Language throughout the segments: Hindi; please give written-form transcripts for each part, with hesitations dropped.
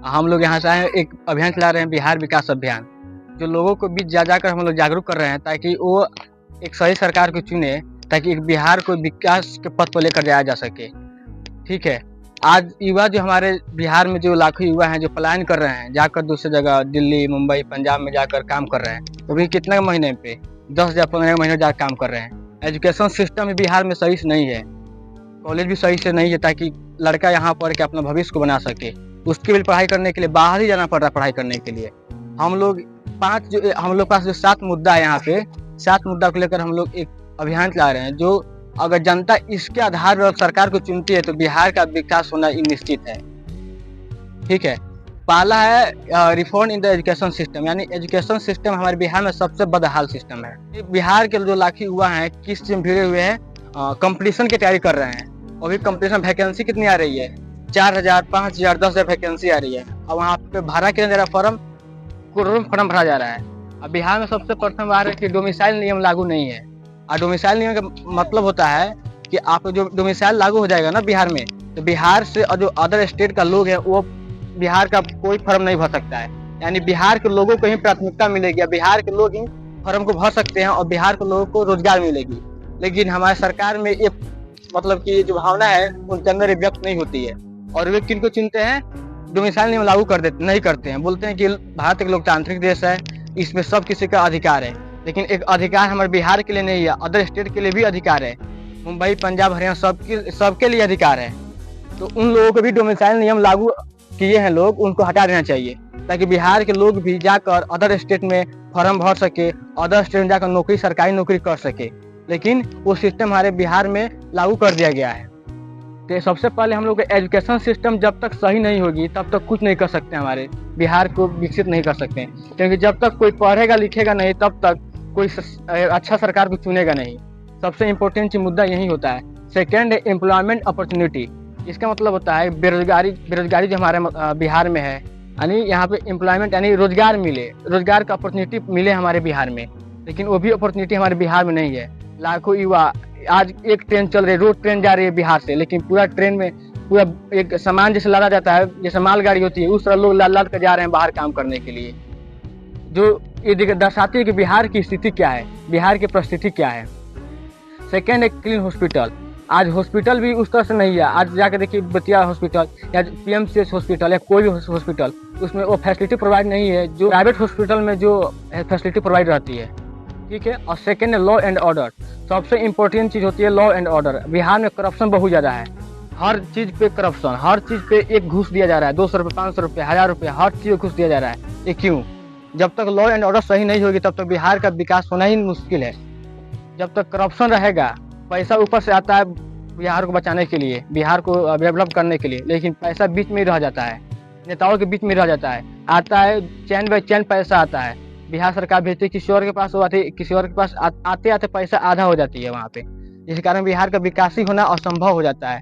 हम लोग यहाँ से आए एक अभियान चला रहे हैं, बिहार विकास अभियान, जो लोगों को बीच जा जाकर हम लोग जागरूक कर रहे हैं ताकि वो एक सही सरकार को चुने, ताकि एक बिहार को विकास के पथ पर लेकर जाया जा सके। ठीक है, आज युवा जो हमारे बिहार में जो लाखों युवा हैं जो पलायन कर रहे हैं, जाकर दूसरी जगह दिल्ली, मुंबई, पंजाब में जाकर काम कर रहे हैं, वो भी कितने महीने पे 10 या 15 महीने जाकर काम कर रहे हैं। एजुकेशन सिस्टम बिहार में सही से नहीं है, कॉलेज भी सही से नहीं है, ताकि लड़का यहाँ पढ़ के अपना भविष्य को बना सके। उसके लिए पढ़ाई करने के लिए बाहर ही जाना पड़ रहा है पढ़ाई करने के लिए। हम लोग हम लोग पास जो 7 मुद्दा है यहाँ पे, 7 मुद्दा को लेकर हम लोग एक अभियान चला रहे हैं, जो अगर जनता इसके आधार पर सरकार को चुनती है तो बिहार का विकास होना निश्चित है। ठीक है, पहला है reform in the education system, यानी एजुकेशन सिस्टम हमारे बिहार में सबसे बदहाल सिस्टम है। बिहार के जो लाखों युवा हैं किस चीज में भिड़े हुए हैं, कंपटीशन की तैयारी कर रहे हैं। अभी कंपटीशन वैकेंसी कितनी आ रही है, 4000, 5000, 10,000 वैकेंसी आ रही है। और वहाँ पे भरा कितना दे रहा फॉर्म, करोड़ों में फॉर्म भरा जा रहा है। अब बिहार में सबसे प्रथम बार है कि डोमिसाइल नियम लागू नहीं है। और डोमिसाइल नियम का मतलब होता है कि आप जो डोमिसाइल लागू हो जाएगा ना बिहार में, तो बिहार से जो अदर स्टेट का लोग है वो बिहार का कोई फॉर्म नहीं भर सकता है। यानी बिहार के लोगों को ही प्राथमिकता मिलेगी, बिहार के लोग ही फॉर्म को भर सकते हैं और बिहार के लोगों को रोजगार मिलेगी। लेकिन हमारे सरकार में ये मतलब कि जो भावना है उनके अंदर व्यक्त नहीं होती है। और वे किनको चुनते हैं, डोमिसाइल नियम लागू कर देते नहीं करते हैं। बोलते हैं कि भारत एक लोकतांत्रिक देश है, इसमें सब किसी का अधिकार है। लेकिन एक अधिकार हमारे बिहार के लिए नहीं है, अदर स्टेट के लिए भी अधिकार है। मुंबई, पंजाब, हरियाणा सबके लिए अधिकार है। तो उन लोगों को भी डोमिसाइल नियम लागू किए हैं लोग, उनको हटा देना चाहिए, ताकि बिहार के लोग भी जाकर अदर स्टेट में फॉर्म भर सके, अदर स्टेट में जाकर नौकरी, सरकारी नौकरी कर सके। लेकिन वो सिस्टम हमारे बिहार में लागू कर दिया गया है। तो सबसे पहले हम लोग एजुकेशन सिस्टम जब तक सही नहीं होगी तब तक कुछ नहीं कर सकते, हमारे बिहार को विकसित नहीं कर सकते। क्योंकि जब तक कोई पढ़ेगा लिखेगा नहीं तब तक कोई अच्छा सरकार को चुनेगा नहीं। सबसे इम्पोर्टेंट मुद्दा यही होता है। सेकेंड है एम्प्लॉयमेंट अपॉर्चुनिटी। इसका मतलब होता है बेरोजगारी जो हमारे बिहार में है, यानी यहाँ पे एम्प्लॉयमेंट यानी रोजगार मिले, रोजगार का अपॉर्चुनिटी मिले हमारे बिहार में। लेकिन वो भी अपॉर्चुनिटी हमारे बिहार में नहीं है। लाखों युवा, आज एक ट्रेन चल रही है, रोज ट्रेन जा रही है बिहार से, लेकिन पूरा ट्रेन में पूरा एक सामान जैसे लादा जाता है, जैसे मालगाड़ी होती है, उस तरह लोग लाद कर जा रहे हैं बाहर काम करने के लिए। जो ये दर्शाती है कि बिहार की स्थिति क्या है, बिहार की परिस्थिति क्या है। सेकेंड है क्लीन हॉस्पिटल। आज हॉस्पिटल भी उस तरह से नहीं है। आज जाके देखिए बतिया हॉस्पिटल या PMCH हॉस्पिटल या कोई भी हॉस्पिटल, उसमें वो फैसिलिटी प्रोवाइड नहीं है जो प्राइवेट हॉस्पिटल में जो फैसिलिटी प्रोवाइड रहती है। ठीक है, और सेकेंड है लॉ एंड ऑर्डर। सबसे इम्पोर्टेंट चीज़ होती है लॉ एंड ऑर्डर। बिहार में करप्शन बहुत ज़्यादा है, हर चीज़ पे करप्शन, हर चीज़ पे एक घूस दिया जा रहा है, 200 रुपये, 500 रुपये, 1000 रुपये, हर चीज़ घूस दिया जा रहा है। ये क्यों? जब तक लॉ एंड ऑर्डर सही नहीं होगी तब तक बिहार का विकास होना ही मुश्किल है। जब तक करप्शन रहेगा, पैसा ऊपर से आता है बिहार को बचाने के लिए, बिहार को डेवलप करने के लिए, लेकिन पैसा बीच में ही रह जाता है, नेताओं के बीच में रह जाता है। आता है चैन बाई चैन पैसा आता है, बिहार सरकार भेजती है किसी और के पास, वो आते किसी और के पास, आते आते पैसा आधा हो जाती है वहाँ पे, जिस कारण बिहार का विकास ही होना असंभव हो जाता है।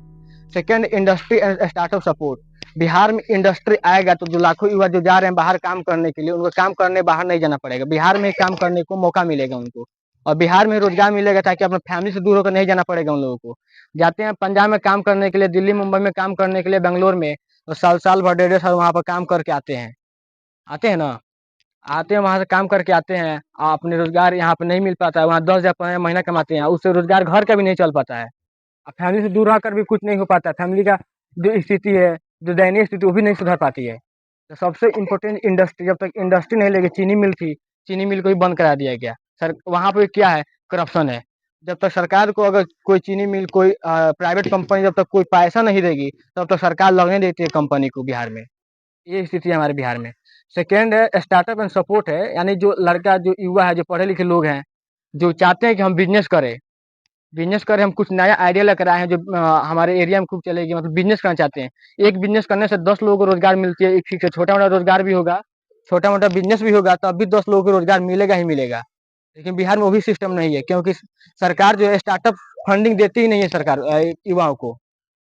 Second, industry and startup support. Bihar में इंडस्ट्री आएगा तो जो लाखों युवा जो जा रहे हैं बाहर काम करने के लिए, उनको काम करने बाहर नहीं जाना पड़ेगा, बिहार में काम करने को मौका मिलेगा उनको, और बिहार में रोजगार मिलेगा, ताकि अपने फैमिली से दूर होकर नहीं जाना पड़ेगा उन लोगों को। जाते हैं पंजाब में काम करने के लिए, दिल्ली, मुंबई में काम करने के लिए, बेंगलोर में, और साल भर, 1.5 साल वहाँ पर काम करके आते हैं, आते हैं ना, आते हैं वहाँ से काम करके आते हैं, अपने रोजगार यहाँ पे नहीं मिल पाता है, वहाँ 10 या 15 महीना कमाते हैं, उससे रोजगार घर का भी नहीं चल पाता है, फैमिली से दूर रहकर भी कुछ नहीं हो पाता, फैमिली का जो स्थिति है, जो दयनीय स्थिति, वो भी नहीं सुधर पाती है। तो सबसे इम्पोर्टेंट इंडस्ट्री, जब तक इंडस्ट्री नहीं लगी, चीनी मिल थी, चीनी मिल को भी बंद करा दिया गया सर। वहाँ पे क्या है, करप्शन है। जब तक सरकार को अगर कोई चीनी मिल, कोई प्राइवेट कंपनी जब तक कोई पैसा नहीं देगी तब तक सरकार लगने देती है कंपनी को बिहार में। ये स्थिति है हमारे बिहार में। सेकेंड है स्टार्टअप एंड सपोर्ट है, यानी जो लड़का, जो युवा है, जो पढ़े लिखे लोग हैं, जो चाहते हैं कि हम बिजनेस करें, हम कुछ नया आइडिया लेकर आए हैं जो हमारे एरिया में खूब चलेगी, मतलब बिजनेस करना चाहते हैं। एक बिजनेस करने से 10 लोगों को रोजगार मिलती है, एक ठीक से छोटा मोटा रोजगार भी होगा, छोटा मोटा बिजनेस भी होगा, तब भी 10 लोगों को रोजगार मिलेगा ही मिलेगा। लेकिन बिहार में वो भी सिस्टम नहीं है, क्योंकि सरकार जो है स्टार्टअप फंडिंग देती ही नहीं है सरकार युवाओं को।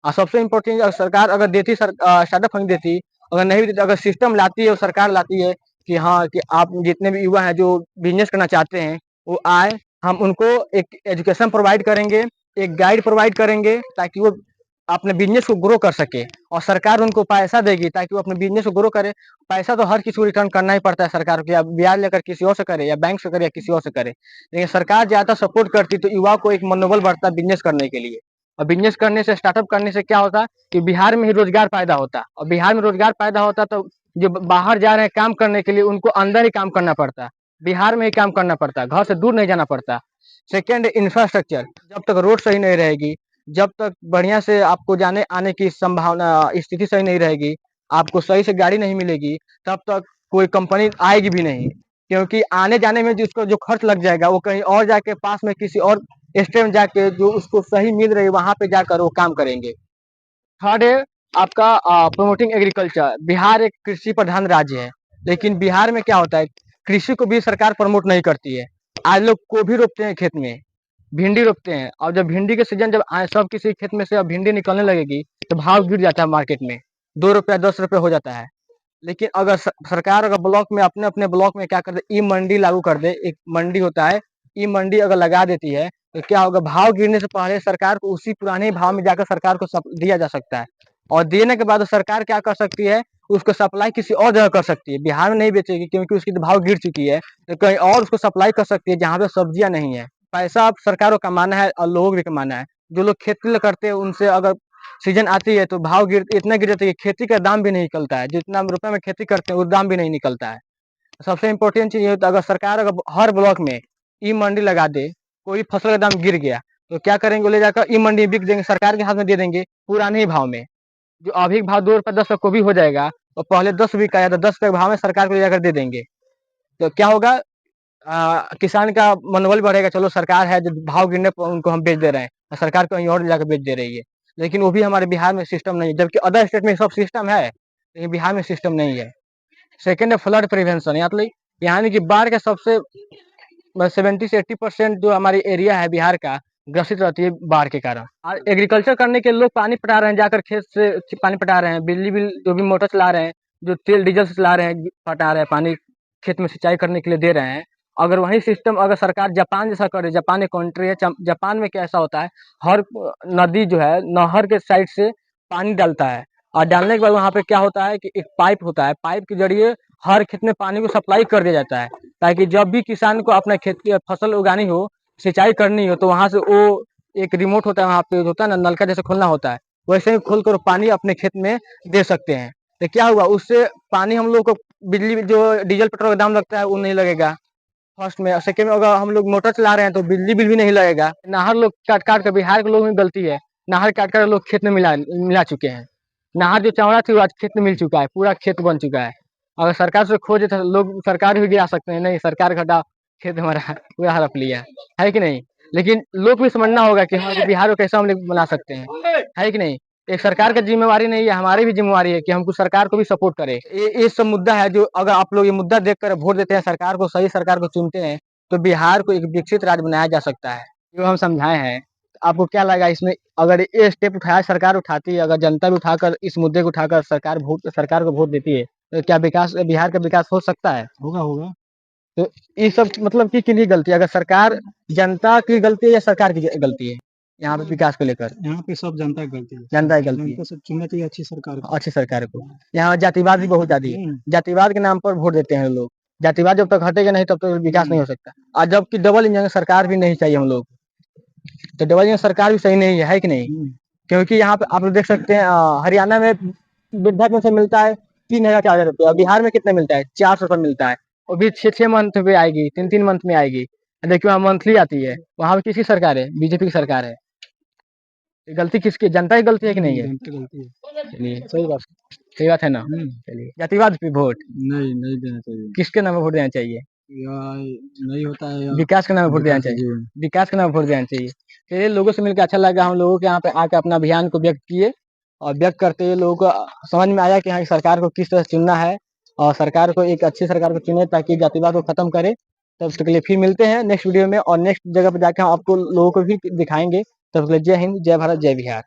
और सबसे इम्पोर्टेंट, सरकार अगर देती, स्टार्टअप फंड देती, अगर नहीं भी देती, अगर सिस्टम लाती है, सरकार लाती है कि हाँ, कि आप जितने भी युवा हैं जो बिजनेस करना चाहते हैं वो आए, हम उनको एक एजुकेशन प्रोवाइड करेंगे, एक गाइड प्रोवाइड करेंगे, ताकि वो अपने बिजनेस को ग्रो कर सके और सरकार उनको पैसा देगी ताकि वो अपने बिजनेस को ग्रो करे। पैसा तो हर किसी को रिटर्न करना ही पड़ता है सरकार को, या ब्याज लेकर किसी और से करे या बैंक से करे या किसी और से करे। लेकिन सरकार ज्यादा सपोर्ट करती तो युवा को एक मनोबल बढ़ता है बिजनेस करने के लिए। और बिजनेस करने से, स्टार्टअप करने से क्या होता है कि बिहार में ही रोजगार पैदा होता है, और बिहार में रोजगार पैदा होता तो जो बाहर जा रहे हैं काम करने के लिए उनको अंदर ही काम करना पड़ता है, बिहार में ही काम करना पड़ता है, घर से दूर नहीं जाना पड़ता। Second, infrastructure. जब तक रोड सही नहीं रहेगी, जब तक बढ़िया से आपको जाने आने की संभावना स्थिति सही नहीं रहेगी, आपको सही से गाड़ी नहीं मिलेगी, तब तक कोई कंपनी आएगी भी नहीं। क्योंकि आने जाने में जिसको जो खर्च लग जाएगा वो कहीं और जाके पास में किसी और स्टेट में जाके जो उसको सही मिल रही है वहां पे जाकर वो काम करेंगे। थर्ड है आपका प्रमोटिंग एग्रीकल्चर। बिहार एक कृषि प्रधान राज्य है, लेकिन बिहार में क्या होता है, कृषि को भी सरकार प्रमोट नहीं करती है। आज लोग गोभी रोपते हैं खेत में, भिंडी रोपते हैं, और जब भिंडी के सीजन जब सब किसी खेत में से अब भिंडी निकलने लगेगी तो भाव गिर जाता है मार्केट में, 2 रुपया 10 रुपये हो जाता है। लेकिन अगर सरकार अगर ब्लॉक में अपने अपने ब्लॉक में क्या कर दे, ई मंडी लागू कर दे, एक मंडी होता है, ई मंडी अगर लगा देती है तो क्या होगा, भाव गिरने से पहले सरकार को उसी पुराने भाव में जाकर सरकार को दिया जा सकता है। और देने के बाद सरकार क्या कर सकती है, उसको सप्लाई किसी और जगह कर सकती है। बिहार में नहीं बेचेगी क्योंकि उसकी तो भाव गिर चुकी है, तो कहीं और उसको सप्लाई कर सकती है जहाँ पे सब्जियां नहीं है। पैसा अब सरकार को कमाना है और लोगों को भी कमाना है। जो लोग खेती करते हैं उनसे अगर सीजन आती है तो भाव इतना गिर जाता है कि खेती का दाम भी नहीं निकलता है, जितना रुपए में खेती करते हैं उस दाम भी नहीं निकलता है। सबसे इम्पोर्टेंट चीज ये होता है, अगर सरकार अगर हर ब्लॉक में ई मंडी लगा दे, कोई फसल का दाम गिर गया तो क्या करेंगे, वो ले जाकर ई मंडी बिक देंगे, सरकार के हाथ में दे देंगे पुराने ही भाव में। जो अभी भाव 2 रुपये 10 रुपये को भी हो जाएगा, और पहले 10 बिका या तो 10 रुपये भाव में सरकार को ले जाकर दे देंगे। तो क्या होगा, किसान का मनोबल बढ़ेगा, चलो सरकार है जो भाव गिरने पर उनको हम बेच दे रहे हैं, और सरकार कहीं और जाकर बेच दे रही है। लेकिन वो भी हमारे बिहार में सिस्टम नहीं है, जबकि अदर स्टेट में सब सिस्टम है, लेकिन बिहार में सिस्टम नहीं है। सेकेंड है फ्लड प्रिवेंशन, यानी कि बाढ़ के सबसे 70 से 80% जो हमारी एरिया है बिहार का ग्रसित रहती है बाढ़ के कारण। और एग्रीकल्चर करने के लोग पानी पटा रहे हैं, जाकर खेत से पानी पटा रहे हैं, बिजली बिल जो भी मोटर चला रहे हैं, जो तेल डीजल से चला रहे हैं, पटा रहे हैं पानी, खेत में सिंचाई करने के लिए दे रहे हैं। अगर वही सिस्टम अगर सरकार जापान जैसा करे, जापान एक कंट्री है, जापान में कैसा होता है, हर नदी जो है नहर के साइड से पानी डालता है, और डालने के बाद वहाँ पे क्या होता है कि एक पाइप होता है, पाइप के जरिए हर खेत में पानी को सप्लाई कर दिया जाता है, ताकि जब भी किसान को अपना खेत की फसल उगानी हो, सिंचाई करनी हो, तो वहां से वो एक रिमोट होता है, वहां पे होता है ना नलका जैसे खोलना होता है, वैसे ही खोल कर पानी अपने खेत में दे सकते हैं। तो क्या हुआ, उससे पानी हम लोग को बिजली जो डीजल पेट्रोल का दाम लगता है वो नहीं लगेगा फर्स्ट में। सेकेंड में अगर हम लोग मोटर चला रहे हैं तो बिजली बिल भी नहीं लगेगा। नहर लोग काट काट कर, बिहार के लोगों की गलती है, नहर काट कर लोग खेत में मिला मिला चुके हैं। नहर जो चौड़ा थी वो आज खेत में मिल चुका है, पूरा खेत बन चुका है। अगर सरकार से खोजे तो लोग सरकार भी गिरा सकते हैं, नहीं सरकार घटा खेत हमारा पूरा हड़प लिया है कि नहीं। लेकिन लोग भी समझना होगा कि हाँ बिहार को कैसे हम लोग बना सकते हैं, है कि नहीं। एक सरकार का जिम्मेवारी नहीं है, हमारी भी जिम्मेवारी है कि हमको सरकार को भी सपोर्ट करे। ये सब मुद्दा है जो अगर आप लोग ये मुद्दा देखकर वोट देते हैं, सरकार को, सही सरकार को चुनते हैं, तो बिहार को एक विकसित राज्य बनाया जा सकता है, जो हम समझाए हैं। आपको क्या लगा इसमें, अगर ये स्टेप उठाया सरकार उठाती है, अगर जनता भी उठाकर इस मुद्दे को उठाकर सरकार को वोट देती है, तो क्या विकास, बिहार का विकास हो सकता है? होगा होगा। तो ये सब मतलब किसकी गलती है, अगर सरकार, जनता की गलती है या सरकार की गलती है यहाँ पे विकास को लेकर? यहाँ पे सब जनता की गलती है, जनता की गलती है। जनता से चुनना चाहिए अच्छी सरकार को। अच्छी सरकार को। यहाँ जातिवाद भी बहुत ज्यादा है, जातिवाद के नाम पर वोट देते हैं लोग। जातिवाद जब तक हटेगा नहीं तब तक विकास नहीं हो सकता। और जबकि डबल इंजन सरकार भी नहीं चाहिए हम लोग, तो डबल इंजन सरकार भी सही नहीं है कि नहीं। क्योंकि यहाँ पे आप लोग देख सकते हैं, हरियाणा में वृद्धा पेंशन मिलता है 3,000-4,000 रुपया, बिहार में कितना मिलता है, 400 रुपये मिलता है। वो भी 6-6 मंथ में आएगी, 3-3 मंथ में आएगी। देखिए वहाँ मंथली आती है, वहाँ पे किसकी सरकार है, बीजेपी की सरकार है। गलती किसकी, जनता की गलती है कि नहीं है? गलती है। चलिए सही बात है ना। चलिए जातिवाद पे वोट नहीं नहीं देना चाहिए। किसके नाम पे वोट देना चाहिए? नहीं होता है, विकास के नाम पे वोट देना चाहिए, विकास के नाम पे वोट देना चाहिए। चलिए लोगों से मिलकर अच्छा लगा, हम लोगों के यहाँ पे आके अपना अभियान को व्यक्त किए, और व्यक्त करते हुए लोगों को समझ में आया कि हाँ सरकार को किस तरह चुनना है, और सरकार को एक अच्छी सरकार को चुने ताकि जातिवाद को खत्म करे। तब तक के लिए फिर मिलते हैं नेक्स्ट वीडियो में, और नेक्स्ट जगह पे जाकर हम आपको लोगों को भी दिखाएंगे। तब तक के लिए जय हिंद, जय भारत, जय बिहार।